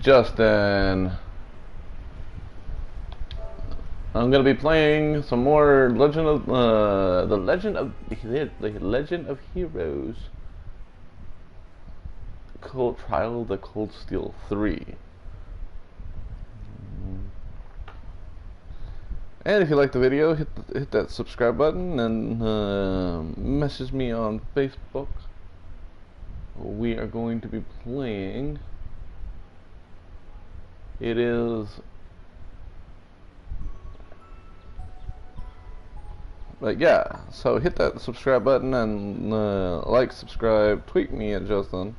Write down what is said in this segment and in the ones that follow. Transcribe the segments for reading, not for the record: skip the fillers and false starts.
Justin. I'm gonna be playing some more Legend of the Legend of Heroes. Cold Trial of the Cold Steel 3. And if you like the video, hit that subscribe button and message me on Facebook. We are going to be playing. It is. But yeah, so hit that subscribe button and like, subscribe, tweet me at Justin.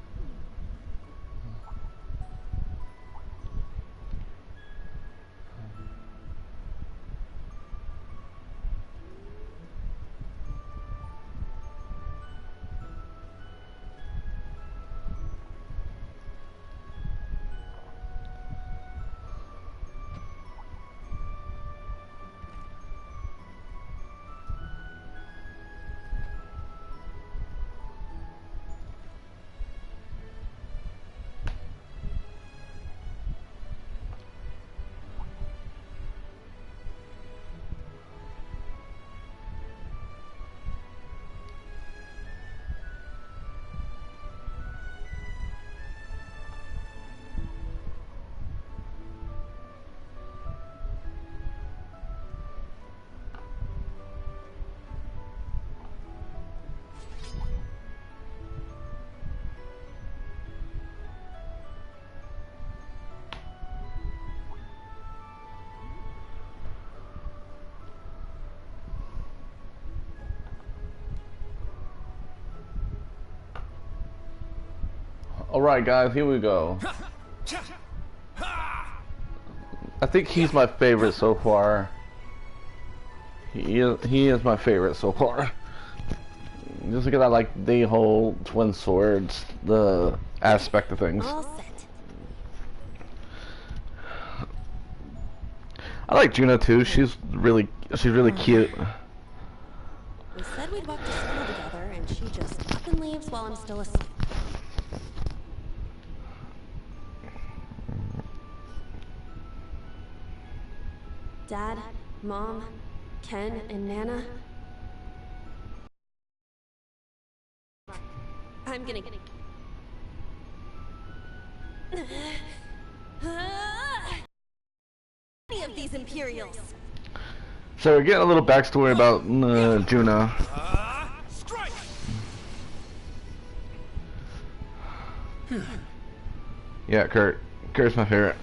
Alright guys, here we go. I think he's my favorite so far. He is my favorite so far. Just because I like the whole twin swords, the aspect of things. I like Juna too. She's really cute. We said we'd walk to school together, and she just up and leaves while I'm still asleep. Dad, Mom, Ken, and Nana. I'm gonna get any of these Imperials. So we're getting a little backstory about Juna. Yeah, Kurt's my favorite.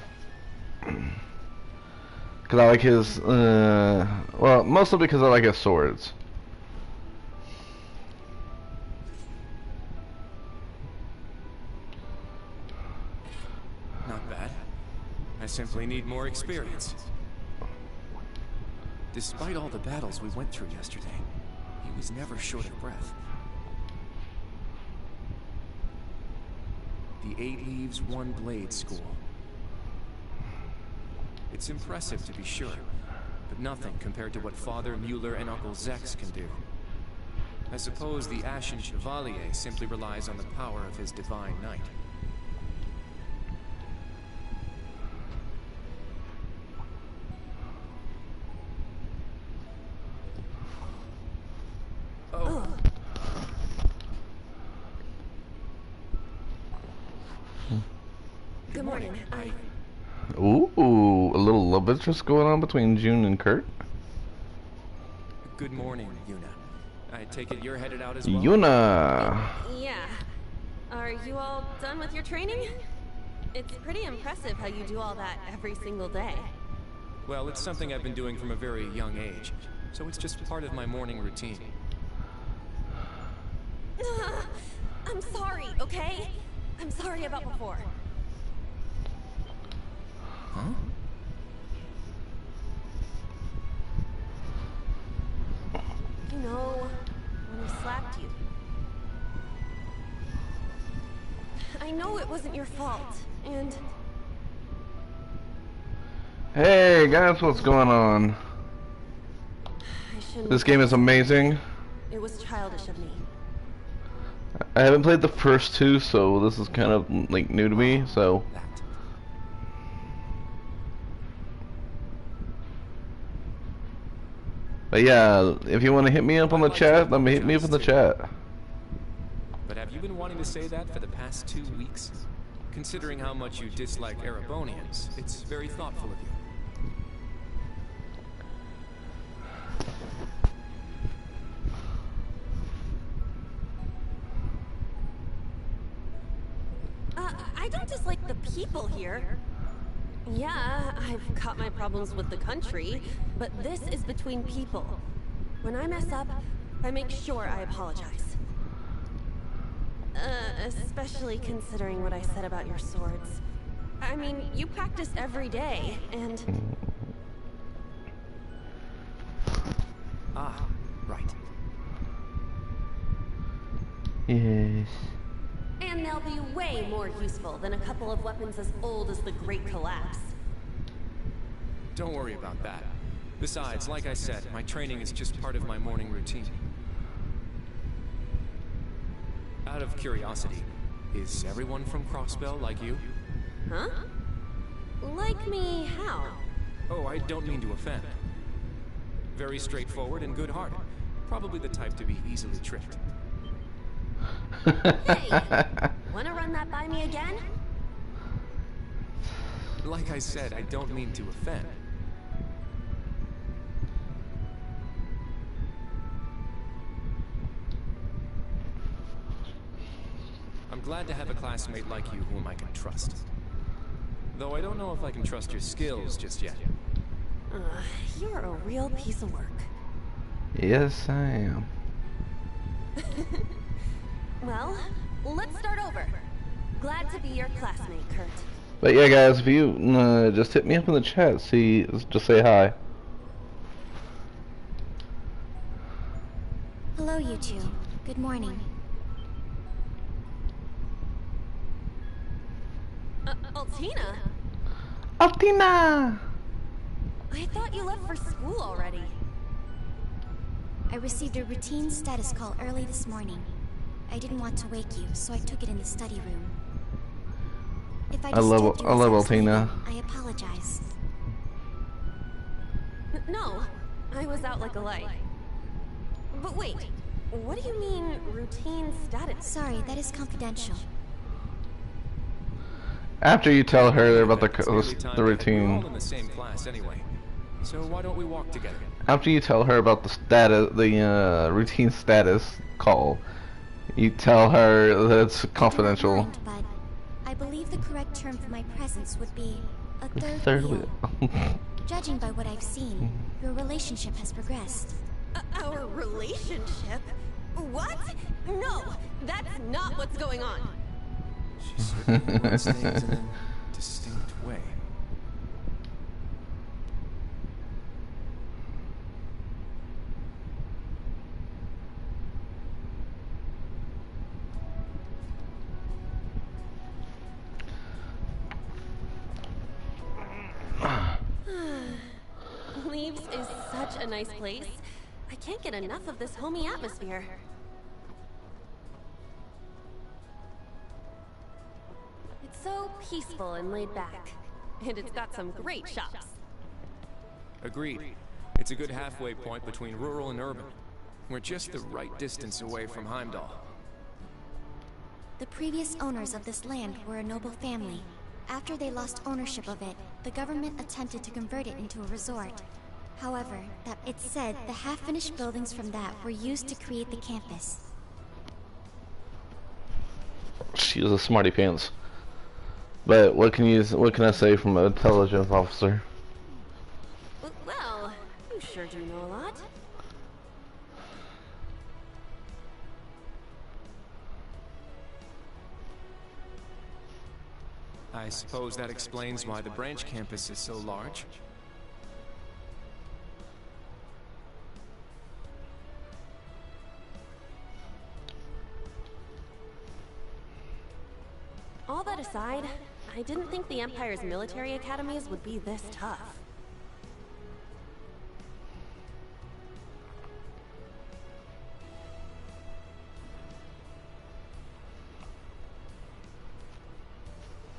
Because I like his, well, mostly because I like his swords. Not bad. I simply need more experience. Despite all the battles we went through yesterday, he was never short of breath. The 8 Leaves, 1 Blade School. It's impressive to be sure, but nothing compared to what Father Mueller and Uncle Zex can do. I suppose the Ashen Chevalier simply relies on the power of his Divine Knight. Oh. Good morning. Ooh, a little love interest going on between June and Kurt. Good morning, Yuna. I take it you're headed out as well? Yuna! Yeah. Are you all done with your training? It's pretty impressive how you do all that every single day. Well, it's something I've been doing from a very young age, so it's just part of my morning routine. I'm sorry, okay? I'm sorry about before. Huh? You know, when he slapped you. I know it wasn't your fault, and... Hey guys, what's going on? This game is amazing. It was childish of me. I haven't played the first two, so this is kind of like new to me, so But yeah, if you want to hit me up on the chat, let me hit me up in the chat. But have you been wanting to say that for the past 2 weeks? Considering how much you dislike Erebonians, it's very thoughtful of you. I don't dislike the people here. Yeah, I've got my problems with the country, but this is between people. When I mess up, I make sure I apologize. Especially considering what I said about your swords. I mean, you practice every day, and... Ah, right. Yes. And they'll be way more useful than a couple of weapons as old as the Great Collapse. Don't worry about that. Besides, like I said, my training is just part of my morning routine. Out of curiosity, is everyone from Crossbell like you? Huh? Like me how? Oh, I don't mean to offend. Very straightforward and good-hearted. Probably the type to be easily tricked. Hey! Wanna run that by me again? Like I said, I don't mean to offend. I'm glad to have a classmate like you whom I can trust. Though I don't know if I can trust your skills just yet. You're a real piece of work. Yes, I am. Well, let's start over. Glad to be your classmate, Kurt. But yeah, guys, if you just hit me up in the chat, just say hi. Hello, you two. Good morning. Altina? Altina! I thought you left for school already. I received a routine status call early this morning. I didn't want to wake you, so I took it in the study room. If I love disturbed you as I was Altina. leaving, I apologize. No, I was out like a light. But wait, what do you mean, routine status? Sorry, that is confidential. After you tell her about It's nearly time the We're all routine, in the same class anyway. So why don't we walk together? after you tell her about the routine status call, you tell her that it's confidential. I do not mind, but I believe the correct term for my presence would be a third, Third wheel. wheel. Judging by what I've seen, your relationship has progressed. Our relationship? What? No, that's not what's going on. She certainly wants things in a distinct way. Leaves is such a nice place. I can't get enough of this homey atmosphere. It's so peaceful and laid back. And it's got some great shops. Agreed. It's a good halfway point between rural and urban. We're just the right distance away from Heimdall. The previous owners of this land were a noble family. After they lost ownership of it, the government attempted to convert it into a resort. However, it's said the half-finished buildings from that were used to create the campus. She was a smarty pants. But what can I say from an intelligence officer? Well, you sure do know a lot. I suppose that explains why the branch campus is so large. All that aside, I didn't think the Empire's military academies would be this tough.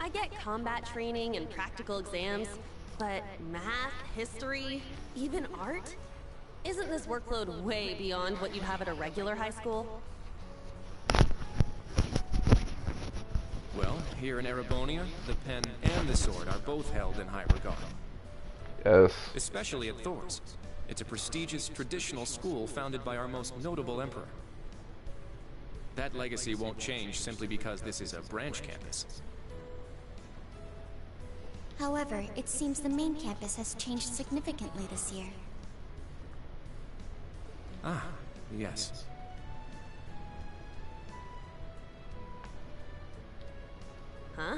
I get combat training and practical exams, but math, history, even art? Isn't this workload way beyond what you'd have at a regular high school? Well, here in Erebonia, the pen and the sword are both held in high regard. Yes. Especially at Thor's. It's a prestigious traditional school founded by our most notable emperor. That legacy won't change simply because this is a branch campus. However, it seems the main campus has changed significantly this year. Ah, yes. Huh?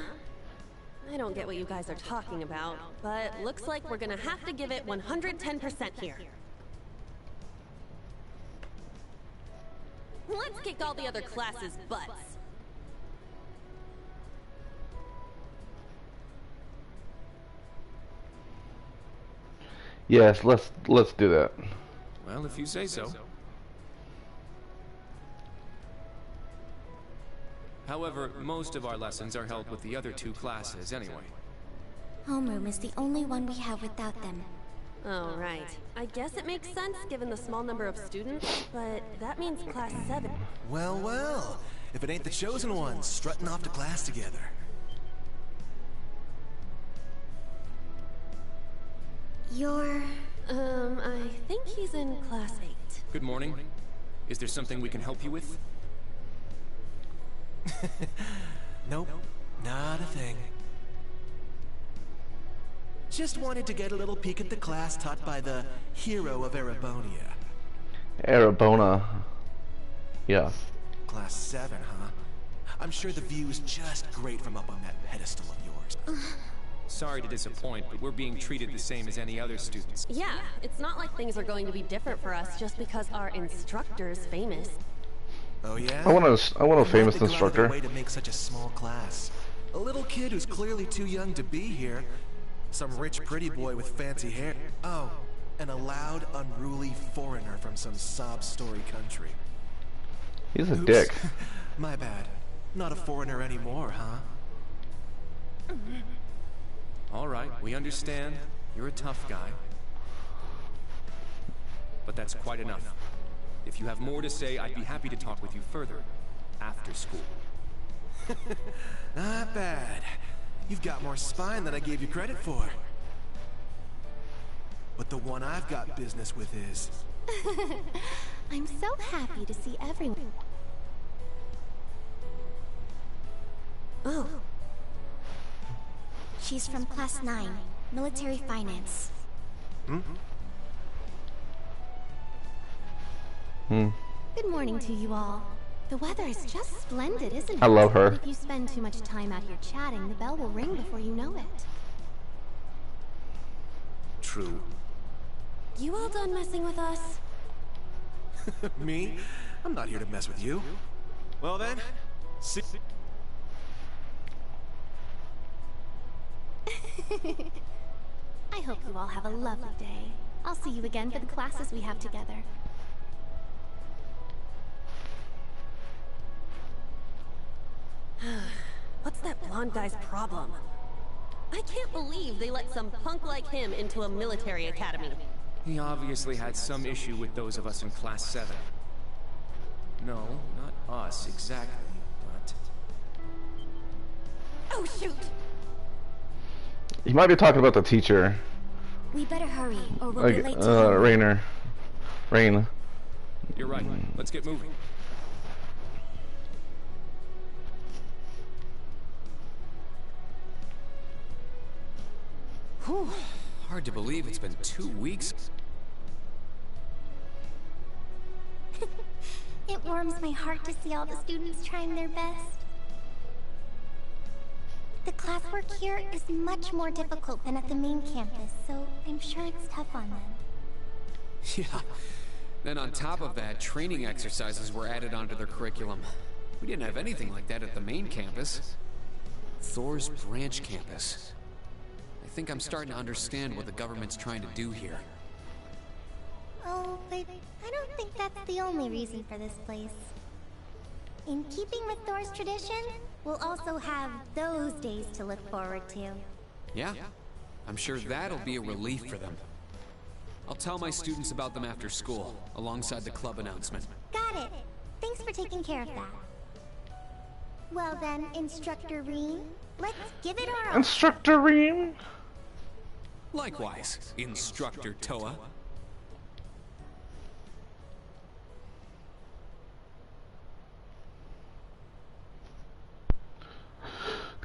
I don't get what you guys are talking about, but looks like we're gonna have to give it 110% here. Let's kick all the other classes' butts. Yes, let's do that. Well, if you say so. However, most of our lessons are held with the other two classes anyway. Homeroom is the only one we have without them. Oh, right. I guess it makes sense given the small number of students, but that means class 7. Well, well. If it ain't the chosen ones strutting off to class together. You're... I think he's in class 8. Good morning. Is there something we can help you with? Nope, not a thing. Just wanted to get a little peek at the class taught by the hero of Erebonia. Erebona. Yeah. Class 7, huh? I'm sure the view is just great from up on that pedestal of yours. Sorry to disappoint, but we're being treated the same as any other students. Yeah, it's not like things are going to be different for us just because our instructor's famous. Oh yeah? I want a famous They go out of their instructor. way to make such a small class. A little kid who's clearly too young to be here. Some rich pretty boy with fancy hair. Oh, and a loud, unruly foreigner from some sob story country. He's a Oops. dick. My bad. Not a foreigner anymore, huh? All right, we understand. You're a tough guy. But that's quite enough. If you have more to say, I'd be happy to talk with you further after school. Not bad. You've got more spine than I gave you credit for. But the one I've got business with is... I'm so happy to see everyone. Oh, She's from class 9, military finance. Good morning to you all. The weather is just splendid, isn't it? I love her. If you spend too much time out here chatting, the bell will ring before you know it. True. you all done messing with us? Me? I'm not here to mess with you. Well then, see... I hope you all have a lovely day. I'll see you again for the classes we have together. What's that blonde guy's problem? I can't believe they let some punk like him into a military academy. He obviously had some issue with those of us in class 7. No, not us exactly, but... Oh shoot! He might be talking about the teacher. We better hurry, or we'll be Like, late to Rain. You're right. Let's get moving. Whew. Hard to believe it's been 2 weeks. It warms my heart to see all the students trying their best. The classwork here is much more difficult than at the main campus, so I'm sure it's tough on them. Yeah. Then on top of that, training exercises were added onto their curriculum. We didn't have anything like that at the main campus. Thor's branch campus. I think I'm starting to understand what the government's trying to do here. Oh, but I don't think that's the only reason for this place. In keeping with Thor's tradition, we'll also have those days to look forward to. Yeah? I'm sure that'll be a relief for them. I'll tell my students about them after school, alongside the club announcement. Got it. Thanks for taking care of that. Well then, Instructor Rean, let's give it our all. Instructor Rean. Likewise, Instructor Toa.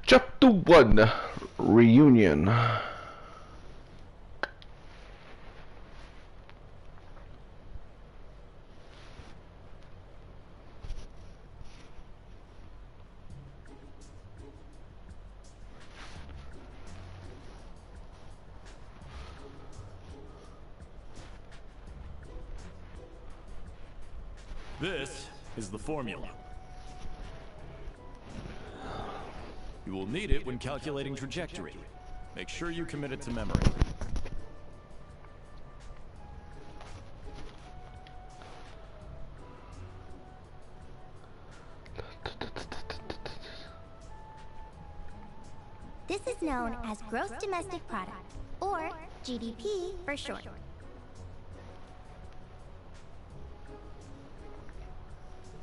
Chapter 1 Reunion. This is the formula. You will need it when calculating trajectory. Make sure you commit it to memory. This is known as Gross Domestic Product, or GDP for short.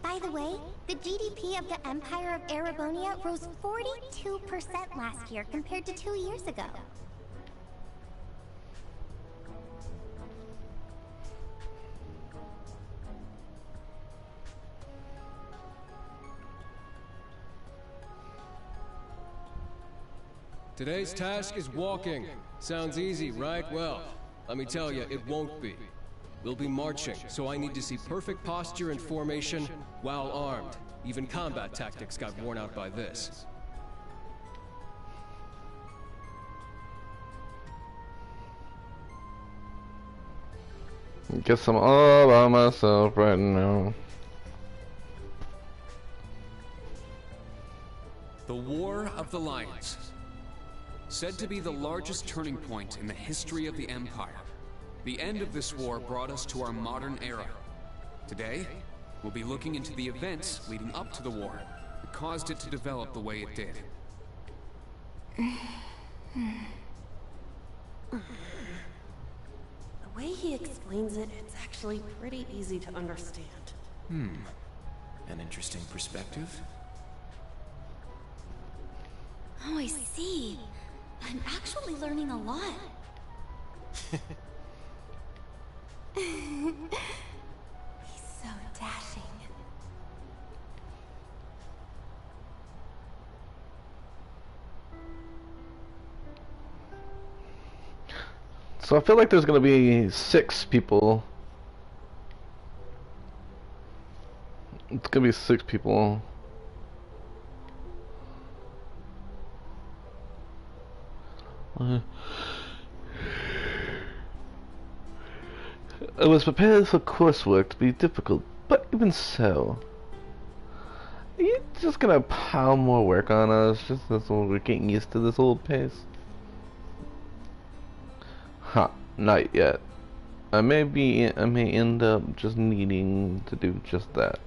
By the way, the GDP of the Empire of Erebonia rose 42% last year compared to 2 years ago. Today's task is walking. Sounds easy, right? Well, let me tell you, it won't be. We'll be marching, so I need to see perfect posture and formation while armed. Even combat tactics got worn out by this. Guess I'm all by myself right now. The War of the Lions. Said to be the largest turning point in the history of the Empire. The end of this war brought us to our modern era. Today, we'll be looking into the events leading up to the war that caused it to develop the way it did. The way he explains it, it's actually pretty easy to understand. An interesting perspective. Oh, I see. I'm actually learning a lot. He's so dashing. So I feel like there's gonna be 6 people. It's gonna be 6 people. I was prepared for coursework to be difficult, but even so. Are you just gonna pile more work on us just as we're getting used to this old pace? Huh, not yet. I may end up just needing to do just that.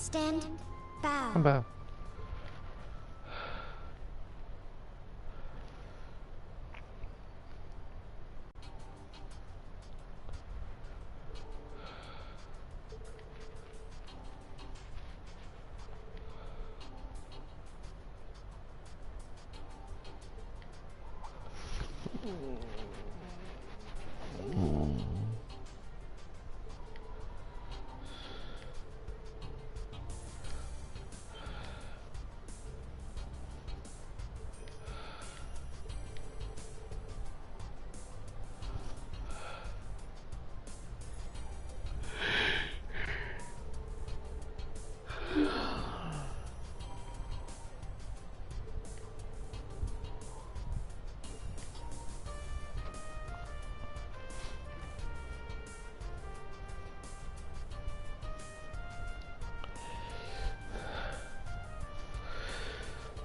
Stand. Bow. I'm back.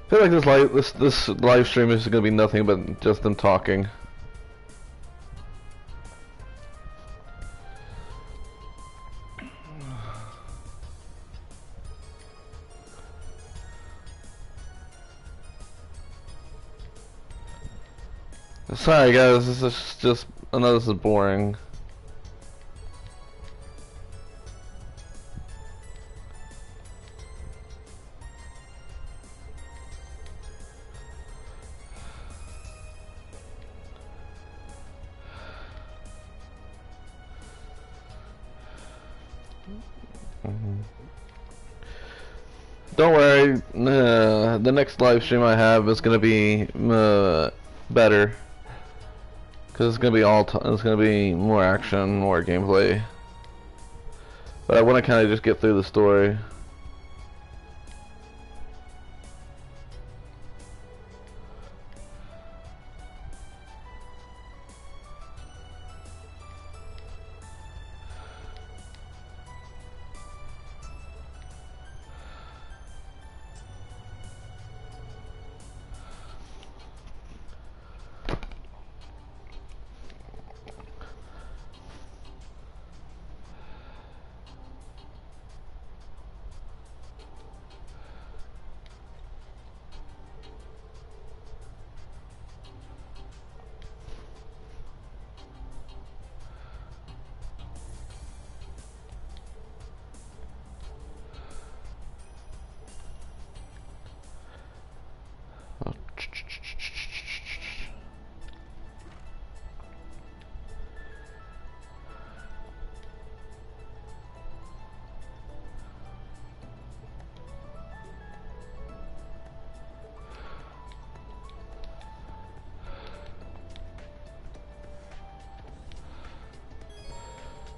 I feel like this live stream is gonna be nothing but just them talking. Sorry guys, this is just, I know this is boring. Don't worry, the next live stream I have is gonna be better, cause it's gonna be it's gonna be more action, more gameplay. But I want to kind of just get through the story.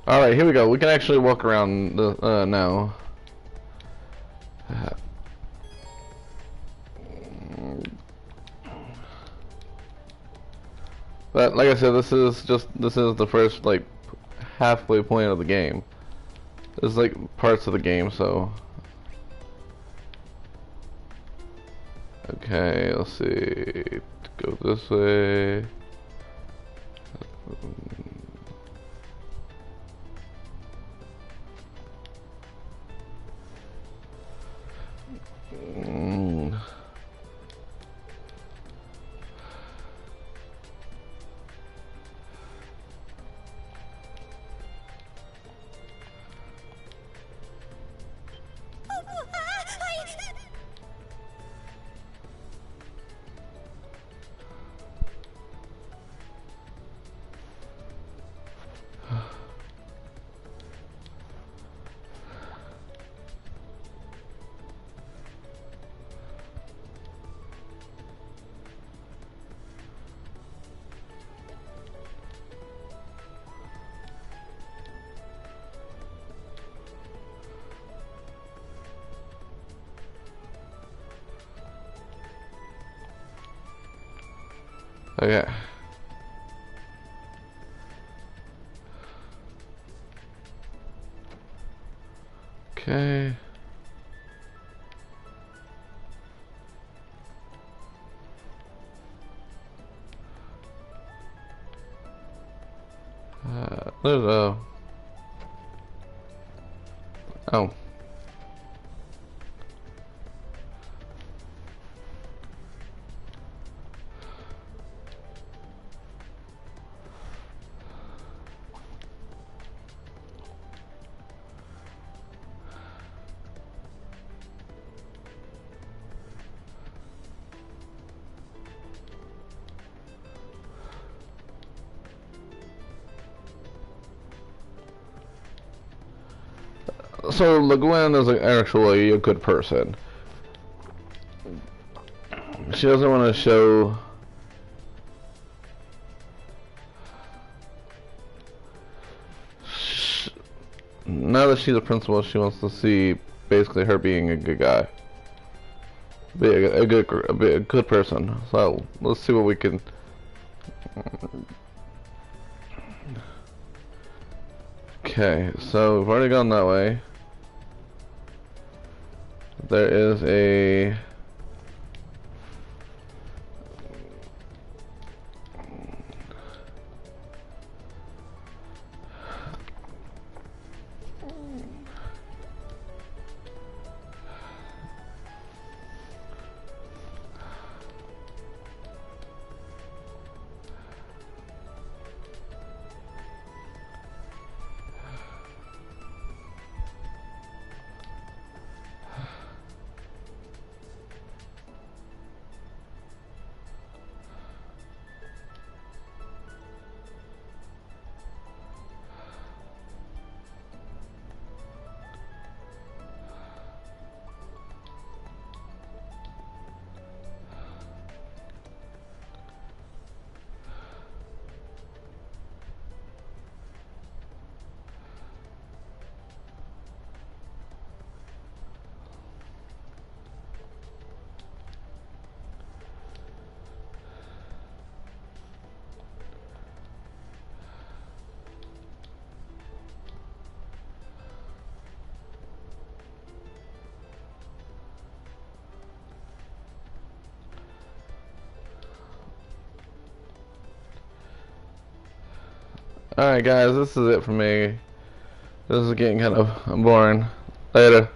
Alright, here we go. We can actually walk around the, now. But like I said, this is the first like halfway point of the game. This is like parts of the game, so. Okay, let's see. Go this way. Okay. Okay. There's a... Oh. So Le Guin is actually a good person. She doesn't want to show. Now that she's a principal, she wants to see basically her being a good guy, be a good person. So let's see what we can. Okay, so we've already gone that way. There is a. Alright guys, this is it for me. This is getting kind of boring. Later.